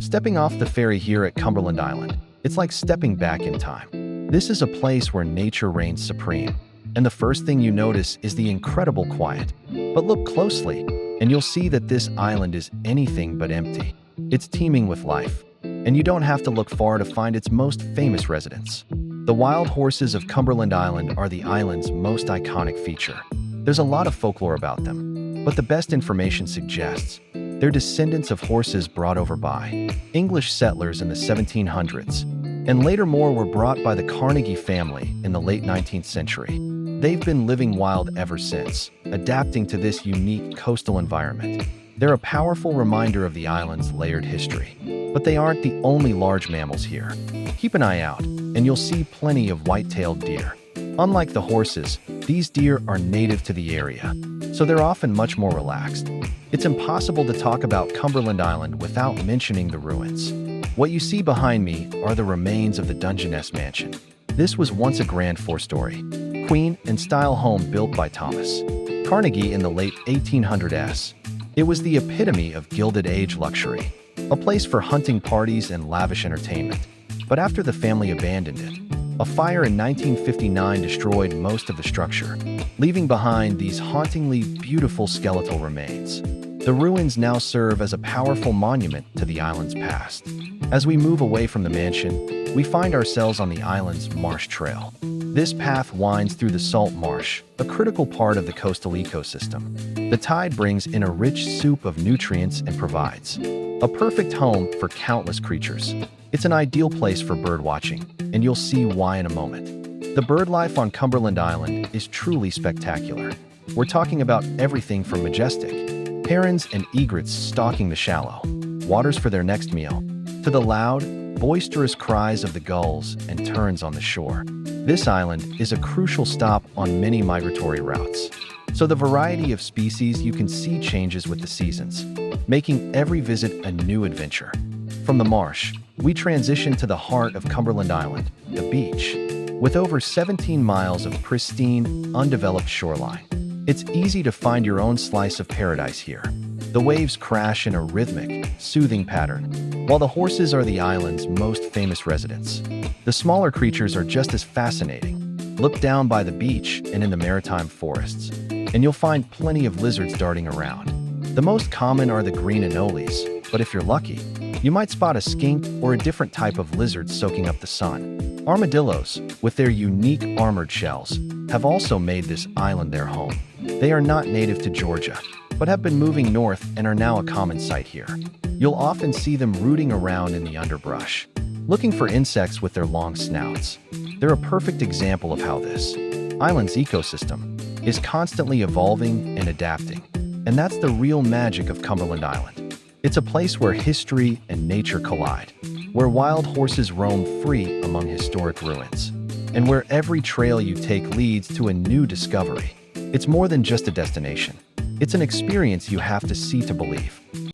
Stepping off the ferry here at Cumberland Island, it's like stepping back in time. This is a place where nature reigns supreme, and the first thing you notice is the incredible quiet. But look closely, and you'll see that this island is anything but empty. It's teeming with life, and you don't have to look far to find its most famous residents. The wild horses of Cumberland Island are the island's most iconic feature. There's a lot of folklore about them, but the best information suggests they're descendants of horses brought over by English settlers in the 1700s, and later more were brought by the Carnegie family in the late 19th century. They've been living wild ever since, adapting to this unique coastal environment. They're a powerful reminder of the island's layered history. But they aren't the only large mammals here. Keep an eye out, and you'll see plenty of white-tailed deer. Unlike the horses, these deer are native to the area, so they're often much more relaxed. It's impossible to talk about Cumberland Island without mentioning the ruins. What you see behind me are the remains of the Dungeness Mansion. This was once a grand four-story, queen and style home built by Thomas Carnegie in the late 1800s. It was the epitome of Gilded Age luxury, a place for hunting parties and lavish entertainment. But after the family abandoned it, a fire in 1959 destroyed most of the structure, leaving behind these hauntingly beautiful skeletal remains. The ruins now serve as a powerful monument to the island's past. As we move away from the mansion, we find ourselves on the island's marsh trail. This path winds through the salt marsh, a critical part of the coastal ecosystem. The tide brings in a rich soup of nutrients and provides a perfect home for countless creatures. It's an ideal place for bird watching, and you'll see why in a moment. The bird life on Cumberland Island is truly spectacular. We're talking about everything from majestic herons and egrets stalking the shallow waters for their next meal, to the loud, boisterous cries of the gulls and terns on the shore. This island is a crucial stop on many migratory routes, so the variety of species you can see changes with the seasons, making every visit a new adventure. From the marsh, we transition to the heart of Cumberland Island, the beach. With over 17 miles of pristine, undeveloped shoreline, it's easy to find your own slice of paradise here. The waves crash in a rhythmic, soothing pattern, while the horses are the island's most famous residents. The smaller creatures are just as fascinating. Look down by the beach and in the maritime forests, and you'll find plenty of lizards darting around. The most common are the green anoles, but if you're lucky, you might spot a skink or a different type of lizard soaking up the sun. Armadillos, with their unique armored shells, have also made this island their home. They are not native to Georgia, but have been moving north and are now a common sight here. You'll often see them rooting around in the underbrush, looking for insects with their long snouts. They're a perfect example of how this island's ecosystem is constantly evolving and adapting. And that's the real magic of Cumberland Island. It's a place where history and nature collide, where wild horses roam free among historic ruins, and where every trail you take leads to a new discovery. It's more than just a destination. It's an experience you have to see to believe.